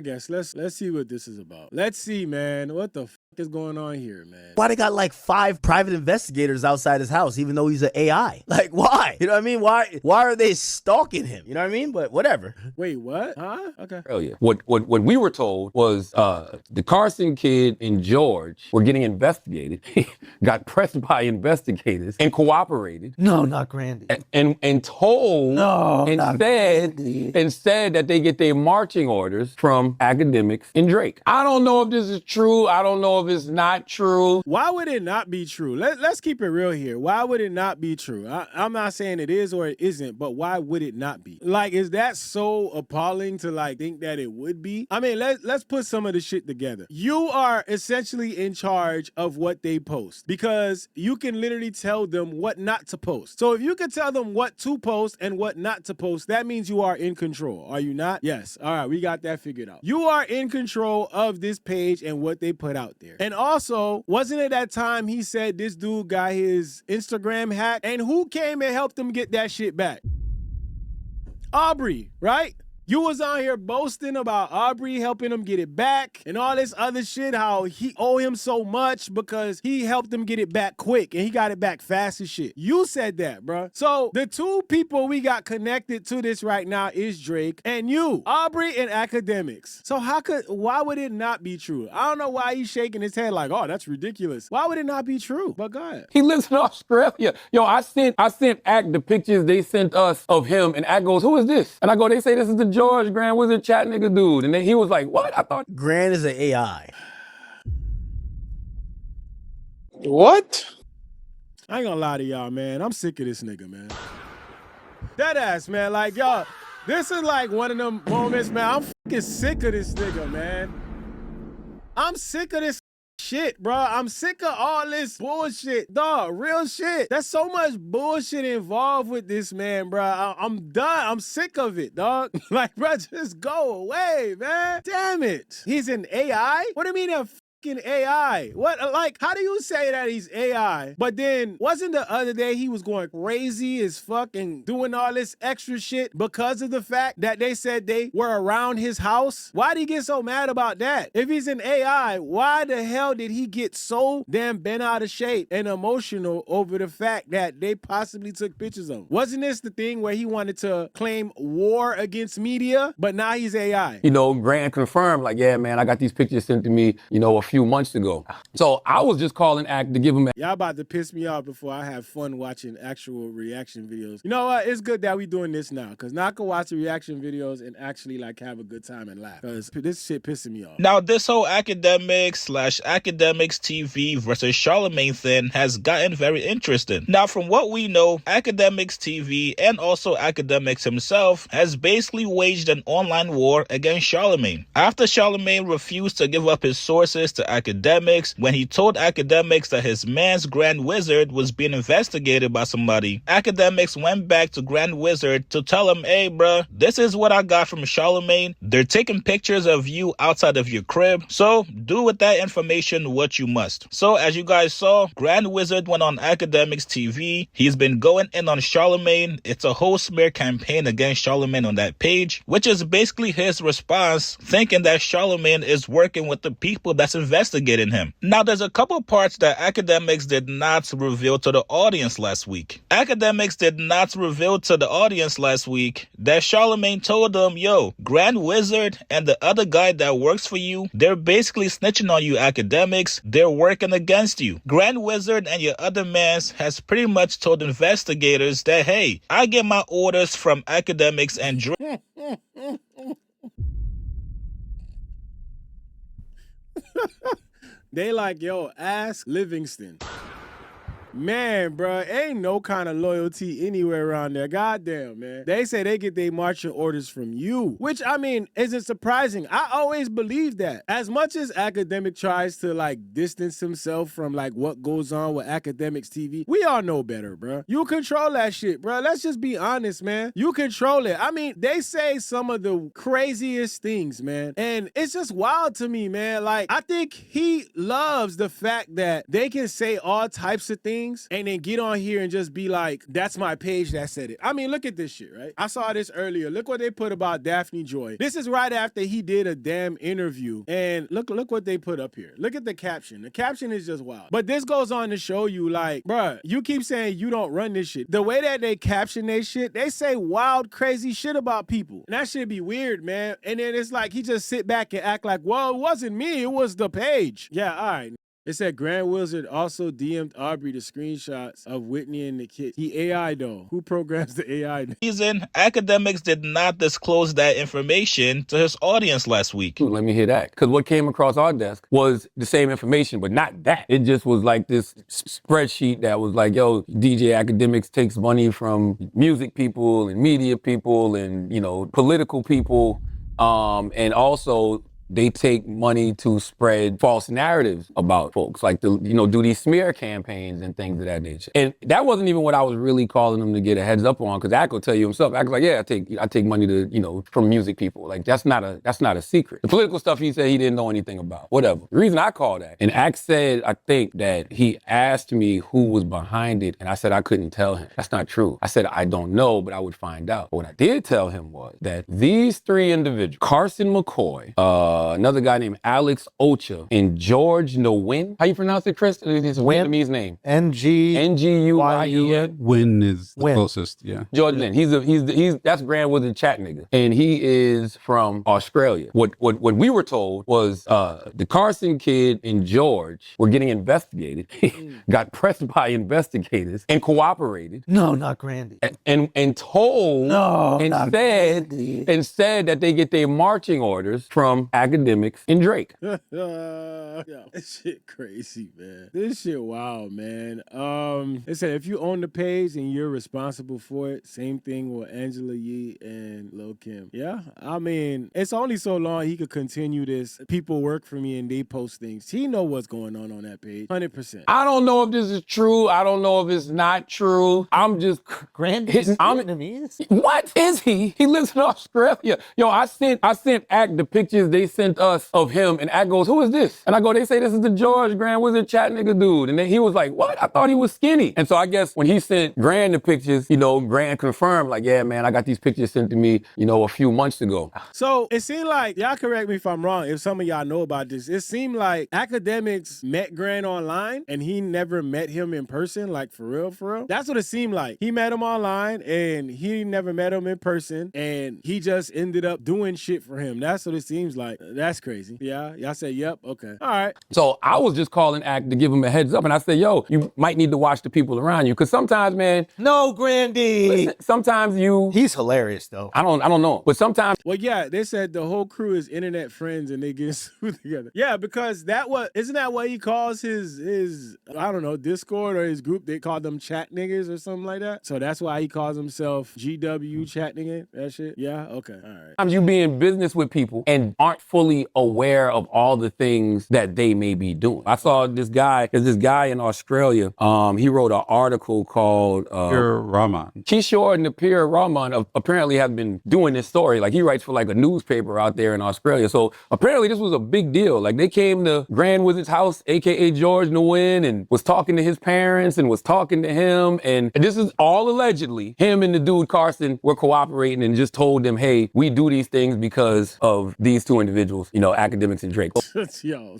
I guess let's see what this is about. Let's see, man. What the fuck is going on here, man? Why they got like 5 private investigators outside his house, even though he's an AI? Like, why? You know what I mean? Why are they stalking him? You know what I mean? But whatever. Wait, what? Huh? Okay. Hell yeah. What we were told was the Carson kid and George were getting investigated, got pressed by investigators and cooperated. No, not Grandy. And told and said that they get their marching orders from Akademiks and Drake. I don't know if this is true. I don't know if it's not true. Why would it not be true? Let's keep it real here. Why would it not be true? I'm not saying it is or it isn't, but why would it not be? Like, is that so appalling to like think that it would be? I mean, let's put some of the shit together. You are essentially in charge of what they post because you can literally tell them what not to post. So if you can tell them what to post and what not to post, that means you are in control. Are you not? Yes. All right, we got that figured out. You are in control of this page and what they put out there. And also, wasn't it that time he said this dude got his Instagram hacked? And who came and helped him get that shit back? Aubrey, right? You was on here boasting about Aubrey helping him get it back and all this other shit, how he owe him so much because he helped him get it back quick and he got it back fast as shit. You said that, bro. So the two people we got connected to this right now is Drake and you, Aubrey and Akademiks. So why would it not be true? I don't know why he's shaking his head like, oh, that's ridiculous. Why would it not be true? But go ahead. He lives in Australia. Yo, I sent Ak the pictures they sent us of him, and Ak goes, who is this? And I go, they say this is the George Grand Wizard chat nigga dude. And then he was like, what? I thought Grand is an AI. What? I ain't gonna lie to y'all, man. I'm sick of this nigga, man. That ass, man. Like, y'all, this is like one of them moments, man. I'm fucking sick of this nigga, man. I'm sick of this shit, bro. I'm sick of all this bullshit, dog. Real shit. There's so much bullshit involved with this man, bro. I'm done. I'm sick of it, dog. Like, bro, just go away, man. Damn it. He's an AI? What do you mean a AI? What, like, how do you say that he's AI? But then, wasn't the other day he was going crazy as fuck and doing all this extra shit because of the fact that they said they were around his house? Why did he get so mad about that? If he's an AI, why the hell did he get so damn bent out of shape and emotional over the fact that they possibly took pictures of him? Wasn't this the thing where he wanted to claim war against media, but now he's AI? You know, Grant confirmed, like, yeah, man, I got these pictures sent to me, you know, a few months ago. So I was just calling Ak to give him y'all about to piss me off before I have fun watching actual reaction videos. You know what? It's good that we doing this now, because now I can watch the reaction videos and actually like have a good time and laugh, because this shit pissing me off. Now, this whole Akademiks/Akademiks TV versus Charlamagne thing has gotten very interesting. Now, from what we know, Akademiks TV and also Akademiks himself has basically waged an online war against Charlamagne. After Charlamagne refused to give up his sources to Akademiks when he told Akademiks that his man's Grand Wizard was being investigated by somebody, Akademiks went back to Grand Wizard to tell him, hey bruh, this is what I got from Charlamagne. They're taking pictures of you outside of your crib, so do with that information what you must. So as you guys saw, Grand Wizard went on Akademiks TV. He's been going in on Charlamagne. It's a whole smear campaign against Charlamagne on that page, which is basically his response, thinking that Charlamagne is working with the people that's investigating him. Now, there's a couple parts that Akademiks did not reveal to the audience last week. Akademiks did not reveal to the audience last week that Charlamagne told them, yo, Grand Wizard and the other guy that works for you, they're basically snitching on you, Akademiks. They're working against you. Grand Wizard and your other mans has pretty much told investigators that, hey, I get my orders from Akademiks and Drake. They like, yo, ask Livingston. Man, bro, ain't no kind of loyalty anywhere around there. Goddamn, man. They say they get their marching orders from you, which, I mean, isn't surprising. I always believe that. As much as Akademiks tries to, like, distance himself from, like, what goes on with Akademiks TV, we all know better, bro. You control that shit, bro. Let's just be honest, man. You control it. I mean, they say some of the craziest things, man. And it's just wild to me, man. Like, I think he loves the fact that they can say all types of things things and then get on here and just be like, that's my page that said it. I mean, look at this shit, right? I saw this earlier. Look what they put about Daphne Joy. This is right after he did a damn interview. And look what they put up here. Look at the caption. The caption is just wild. But this goes on to show you, like, bruh, you keep saying you don't run this shit. The way that they caption their shit, they say wild, crazy shit about people. And that shit be weird, man. And then it's like he just sit back and act like, well, it wasn't me, it was the page. Yeah, all right. It said Grand Wizard also DM'd Aubrey the screenshots of Whitney and the kids. He AI though. Who programs the AI? Reason Akademiks did not disclose that information to his audience last week. Let me hear that. Because what came across our desk was the same information, but not that. It just was like this spreadsheet that was like, yo, DJ Akademiks takes money from music people and media people and, you know, political people. And also they take money to spread false narratives about folks, like to, you know, do these smear campaigns and things of that nature. And that wasn't even what I was really calling him to get a heads up on, because Ak will tell you himself. Ak's like, yeah, I take money to, you know, from music people. Like that's not a secret. The political stuff he said he didn't know anything about. Whatever. The reason I called that, and Ak said, I think that he asked me who was behind it, and I said I couldn't tell him. That's not true. I said I don't know, but I would find out. But what I did tell him was that these three individuals, Carson McCoy, another guy named Alex Ocha, and George Nguyen. How you pronounce it, Chris? It's a Vietnamese name. Nguyen. Win is the closest, yeah. George Nguyen. That's Grand Wizard chat nigga, and he is from Australia. What we were told was the Carson kid and George were getting investigated, got pressed by investigators and cooperated. No, not Grandy. And told and said that they get their marching orders from Akademiks and Drake. Yeah, this shit crazy, man. This shit wild, man. It said if you own the page and you're responsible for it, same thing with Angela Yee and Lil Kim. Yeah, I mean, it's only so long he could continue this. People work for me and they post things. He know what's going on that page, 100%. I don't know if this is true. I don't know if it's not true. I'm just Grandy's Vietnamese. What is he? He lives in Australia. Yo, I sent Ak the pictures they sent us of him, and Ak goes, who is this? And I go, they say this is the George Grand Wizard chat nigga dude. And then he was like, what? I thought he was skinny. And so I guess when he sent Grand the pictures, you know, Grand confirmed, like, yeah, man, I got these pictures sent to me, you know, a few months ago. So it seemed like, y'all correct me if I'm wrong, if some of y'all know about this, it seemed like Akademiks met Grand online and he never met him in person, like for real, for real. That's what it seemed like. He met him online and he never met him in person and he just ended up doing shit for him. That's what it seems like. That's crazy. Yeah, y'all say, yep, okay. All right. So I was just calling Ak to give him a heads up, and I said, yo, you might need to watch the people around you, because sometimes, man. No, Grandy. Listen, sometimes He's hilarious, though. I don't know, but sometimes. Well, yeah, they said the whole crew is internet friends and they get sued together. Yeah, because isn't that what he calls his I don't know, Discord or his group? They call them chat niggas or something like that. So that's why he calls himself GW chat nigga. That shit. Yeah. Okay. All right. Sometimes you be in business with people and aren't fully aware of all the things that they may be doing. I saw there's this guy in Australia. He wrote an article called Pure Rahman. Kishore Napir Rahman apparently has been doing this story. Like he writes for like a newspaper out there in Australia. So apparently this was a big deal. Like they came to Grand Wizard's house, aka George Nguyen, and was talking to his parents and was talking to him. And this is all allegedly him and the dude Carson were cooperating and just told them, hey, we do these things because of these two individuals, you know, Akademiks and Drake. Yo,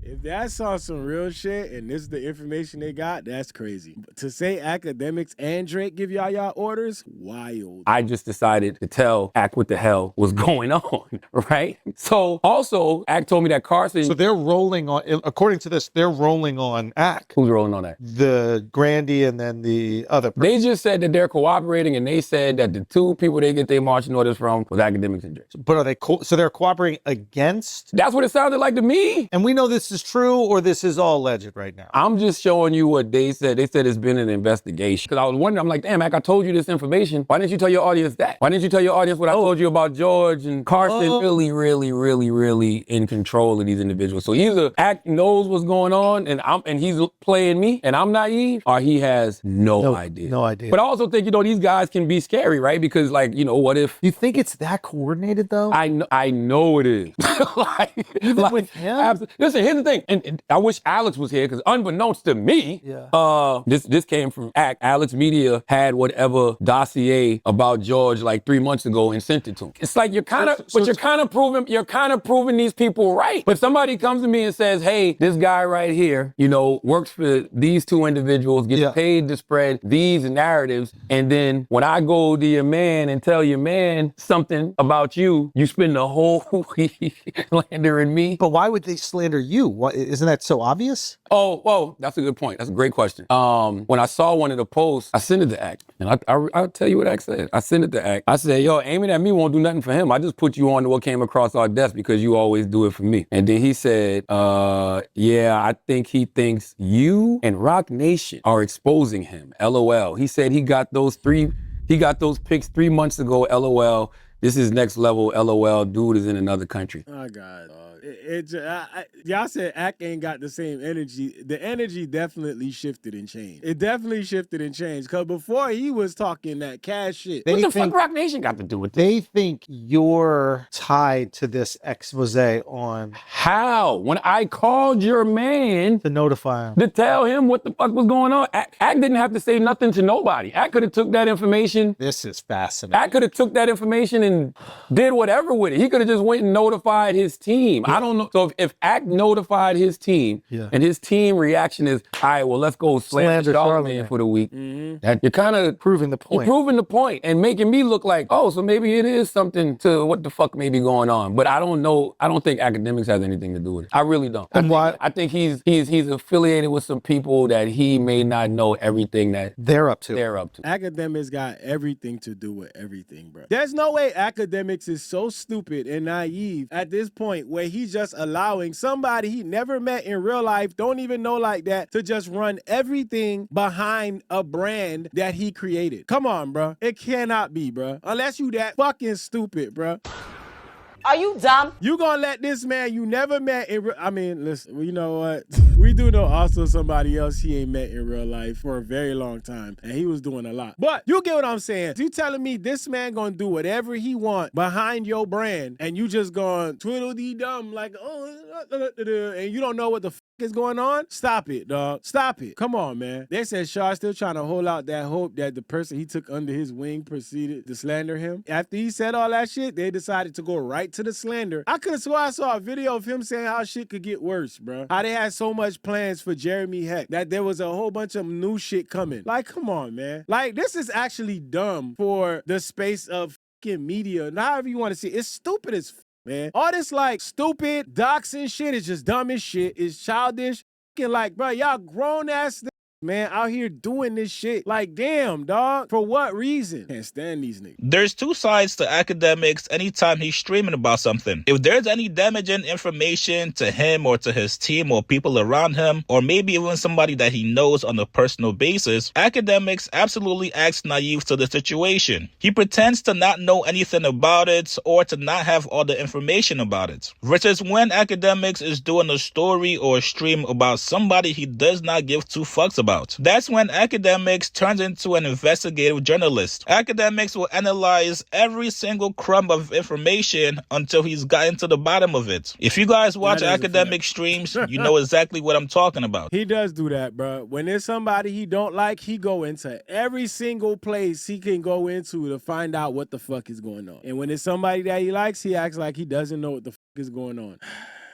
if that's on some real shit and this is the information they got, that's crazy. But to say Akademiks and Drake give y'all orders, wild. I just decided to tell Ak what the hell was going on, right? So also, Ak told me that Carson. So they're rolling on, according to this, they're rolling on Ak. Who's rolling on that? The Grandy and then the other person. They just said that they're cooperating, and they said that the two people they get their marching orders from was Akademiks and Drake. But are they so they're cooperating against? That's what it sounded like to me. And we know this is true, or this is all alleged right now? I'm just showing you what they said. They said it's been an investigation. Because I was wondering, I'm like, damn, Ak, I told you this information. Why didn't you tell your audience that? Why didn't you tell your audience what I told you about George and Carson? Really in control of these individuals. So either Ak knows what's going on and he's playing me and I'm naive, or he has no idea. No idea. But I also think, you know, these guys can be scary, right? Because like, you know, what if... You think it's that coordinated though? I know it is. Even with him? Listen, his the thing, and I wish Alex was here because unbeknownst to me, this came from Alex Media had whatever dossier about George like 3 months ago and sent it to him. It's like you're kind of proving these people right. But somebody comes to me and says, hey, this guy right here, you know, works for these two individuals, gets paid to spread these narratives, and then when I go to your man and tell your man something about you, you spend the whole week slandering me. But why would they slander you? Isn't that so obvious? Oh, well, that's a good point. That's a great question. When I saw one of the posts, I sent it to Act. And I'll tell you what Act said. I sent it to Act. I said, yo, aiming at me won't do nothing for him. I just put you on to what came across our desk because you always do it for me. And then he said, yeah, I think he thinks you and Rock Nation are exposing him. LOL. He said he got those pics 3 months ago. LOL. This is next level. LOL. Dude is in another country. Oh, God. Y'all said Act ain't got the same energy. The energy definitely shifted and changed. It definitely shifted and changed. Because before he was talking that cash shit. What the fuck Rock Nation got to do with this? They think you're tied to this expose on... How? When I called your man... to notify him. To tell him what the fuck was going on. Act didn't have to say nothing to nobody. Act could have took that information. This is fascinating. Act could have took that information and did whatever with it. He could have just went and notified his team. I don't know. So if Act notified his team and his team reaction is, all right, well, let's go slander Charlamagne for the week. That you're kind of proving the point. You're proving the point and making me look like, oh, so maybe it is something to what the fuck may be going on. But I don't know. I don't think Akademiks has anything to do with it. I really don't. And why? I think he's affiliated with some people that he may not know everything that they're up to. Akademiks got everything to do with everything, bro. There's no way Akademiks is so stupid and naive at this point where he's just allowing somebody he never met in real life, don't even know like that, to just run everything behind a brand that he created. Come on, bro. It cannot be, bro. Unless you that fucking stupid, bro. Are you dumb? You gonna let this man you never met in I mean, listen, you know what? We do know also somebody else he ain't met in real life for a very long time, and he was doing a lot. But you get what I'm saying. You telling me this man gonna do whatever he want behind your brand, and you just going twiddle-dee-dum like, and you don't know what the is going on? Stop it, dog. Stop it. Come on, man. They said Shar still trying to hold out that hope that the person he took under his wing proceeded to slander him. After he said all that shit, they decided to go right to the slander. I could have sworn I saw a video of him saying how shit could get worse, bro. How they had so much plans for Jeremy Heck that there was a whole bunch of new shit coming. Like, come on, man. Like, this is actually dumb for the space of fucking media. However you want to see it. It's stupid as man. All this like stupid doxing shit is just dumb as shit. It's childish. Like, bro, y'all grown ass man out here doing this shit. Like, damn, dog. For what reason? Can't stand these niggas. There's two sides to Akademiks anytime he's streaming about something. If there's any damaging information to him or to his team or people around him, or maybe even somebody that he knows on a personal basis, Akademiks absolutely acts naive to the situation. He pretends to not know anything about it or to not have all the information about it. Versus when Akademiks is doing a story or a stream about somebody he does not give two fucks about. That's when Akademiks turns into an investigative journalist. Akademiks will analyze every single crumb of information until he's gotten to the bottom of it. If you guys watch Akademiks streams, you know exactly what I'm talking about. He does do that, bro. When there's somebody he don't like, he go into every single place he can go into to find out what the fuck is going on. And when it's somebody that he likes, he acts like he doesn't know what the fuck is going on.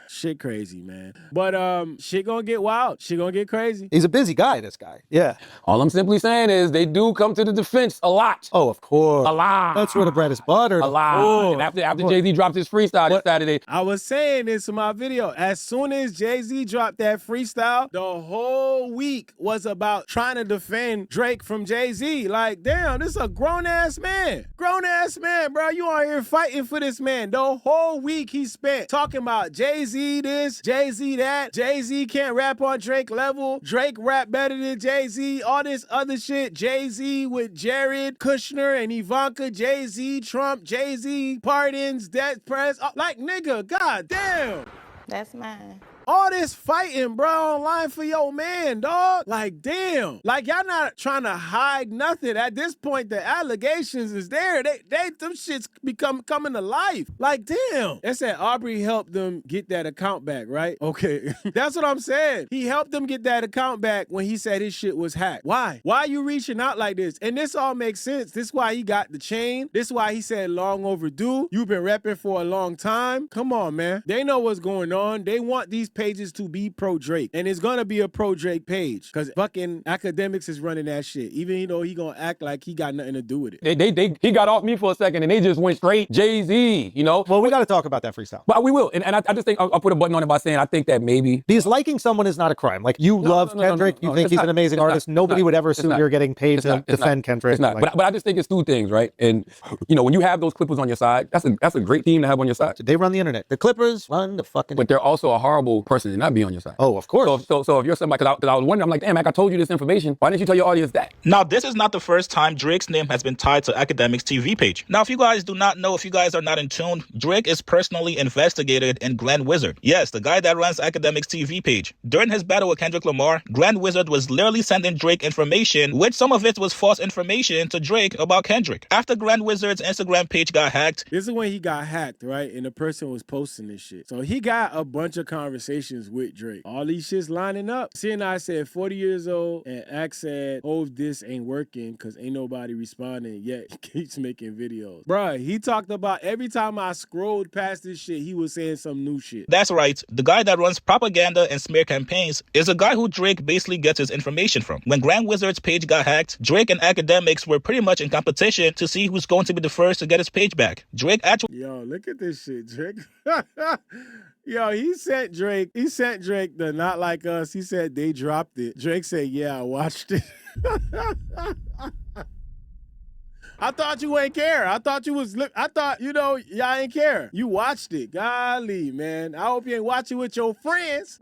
Shit crazy, man. But shit gonna get wild. Shit gonna get crazy. He's a busy guy, this guy. Yeah. All I'm simply saying is they do come to the defense a lot. Oh, of course. A lot. That's where the bread is buttered. A lot. Oh. And after Jay-Z dropped his freestyle this Saturday. I was saying this in my video. As soon as Jay-Z dropped that freestyle, the whole week was about trying to defend Drake from Jay-Z. Like, damn, this is a grown-ass man. Grown-ass man, bro. You out here fighting for this man. The whole week he spent talking about Jay-Z this, Jay-Z that, Jay-Z can't rap on Drake level, Drake rap better than Jay-Z, all this other shit, Jay-Z with Jared Kushner and Ivanka, Jay-Z, Trump, Jay-Z, pardons, death press, like, nigga, god damn. That's mine. All this fighting, bro, online for your man, dog. Like, damn. Like, y'all not trying to hide nothing. At this point, the allegations is there. Them shits coming to life. Like, damn. They said Aubrey helped them get that account back, right? Okay. That's what I'm saying. He helped them get that account back when he said his shit was hacked. Why? Why are you reaching out like this? And this all makes sense. This is why he got the chain. This is why he said long overdue. You've been repping for a long time. Come on, man. They know what's going on. They want these pages to be pro-Drake. And it's gonna be a pro-Drake page. Because fucking Akademiks is running that shit. Even though he gonna act like he got nothing to do with it. He got off me for a second and they just went straight Jay-Z, you know? Well, we got to talk about that freestyle. But we will. And I just think I'll put a button on it by saying I think that maybe. Because liking someone is not a crime. Like, you love Kendrick, you think he's an amazing artist. Nobody would ever assume you're getting paid to defend Kendrick. It's not. Like, but I just think it's two things, right? And, you know, when you have those Clippers on your side, that's a great team to have on your side. they run the internet. The Clippers run the fucking. But they're also a horrible person to not be on your side. Oh, of course. So if you're somebody, because I was wondering, I'm like, damn, Mac, I told you this information. Why didn't you tell your audience that? Now, this is not the first time Drake's name has been tied to Akademiks TV page. Now, if you guys do not know, if you guys are not in tune, Drake is personally investigated in Grand Wizard. Yes, the guy that runs Akademiks TV page. During his battle with Kendrick Lamar, Grand Wizard was literally sending Drake information, which some of it was false information to Drake about Kendrick. After Grand Wizard's Instagram page got hacked. This is when he got hacked, right? And the person was posting this shit. So he got a bunch of conversations with Drake. All these shits lining up. CNI said 40 years old, and Axe said, "Oh, this ain't working because ain't nobody responding yet." He keeps making videos. Bruh, he talked about every time I scrolled past this shit, he was saying some new shit. That's right. The guy that runs propaganda and smear campaigns is a guy who Drake basically gets his information from. When Grand Wizard's page got hacked, Drake and Akademiks were pretty much in competition to see who's going to be the first to get his page back. Drake actually... Yo, look at this shit, Drake. Yo, he sent Drake the Not Like Us. He said they dropped it. Drake said, yeah, I watched it. I thought you ain't care. I thought, y'all ain't care. You watched it. Golly, man. I hope you ain't watching with your friends.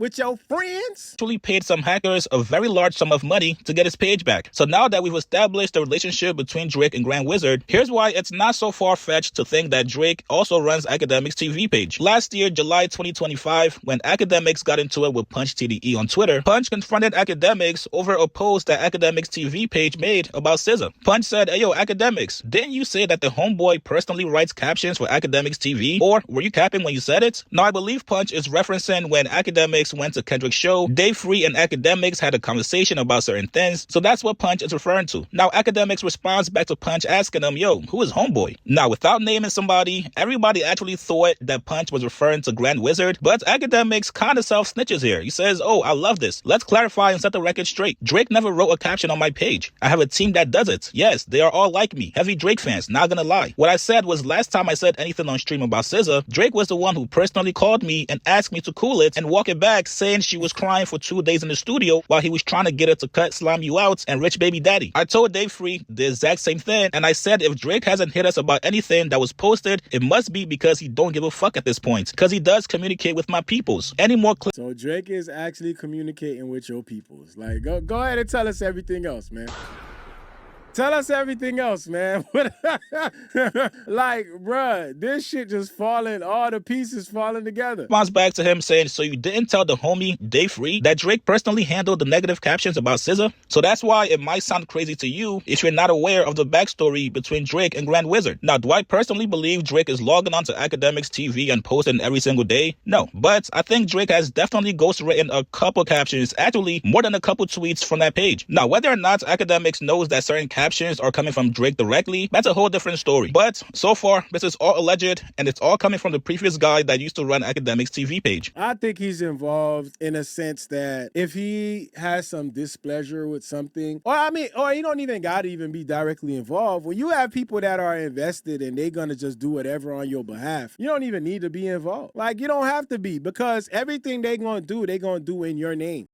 actually paid some hackers a very large sum of money to get his page back. So now that we've established the relationship between Drake and Grand Wizard, here's why it's not so far-fetched to think that Drake also runs Akademiks TV page. Last year, July 2025, when Akademiks got into it with Punch TDE on Twitter, Punch confronted Akademiks over a post that Akademiks TV page made about SZA. Punch said, "Hey, yo, Akademiks, didn't you say that the homeboy personally writes captions for Akademiks TV? Or were you capping when you said it?" Now, I believe Punch is referencing when Akademiks went to Kendrick's show. Dave Free and Akademiks had a conversation about certain things, so that's what Punch is referring to. Now, Akademiks responds back to Punch asking him, "Yo, who is homeboy?" Now, without naming somebody, everybody actually thought that Punch was referring to Grand Wizard, but Akademiks kind of self-snitches here. He says, "Oh, I love this. Let's clarify and set the record straight. Drake never wrote a caption on my page. I have a team that does it. Yes, they are all like me. Heavy Drake fans, not gonna lie. What I said was last time I said anything on stream about SZA, Drake was the one who personally called me and asked me to cool it and walk it back, saying she was crying for 2 days in the studio while he was trying to get her to cut Slam You Out and Rich Baby Daddy. I told Dave Free the exact same thing, and I said if Drake hasn't hit us about anything that was posted, it must be because he don't give a fuck at this point, because he does communicate with my peoples. Any more clips?" So Drake is actually communicating with your peoples. Like, go ahead and tell us everything else, man. Tell us everything else, man. Like, bruh, this shit just falling, all the pieces falling together. Responds back to him saying, "So you didn't tell the homie Dave Free that Drake personally handled the negative captions about SZA? So that's why it might sound crazy to you if you're not aware of the backstory between Drake and Grand Wizard." Now, do I personally believe Drake is logging onto Akademiks TV and posting every single day? No. But I think Drake has definitely ghostwritten a couple captions, actually more than a couple tweets from that page. Now, whether or not Akademiks knows that certain captions are coming from Drake directly, that's a whole different story. But so far, this is all alleged, and it's all coming from the previous guy that used to run Akademiks TV page. I think he's involved in a sense that if he has some displeasure with something, or you don't even got to even be directly involved. When you have people that are invested and they're going to just do whatever on your behalf, you don't even need to be involved. Like, you don't have to be, because everything they're going to do in your name.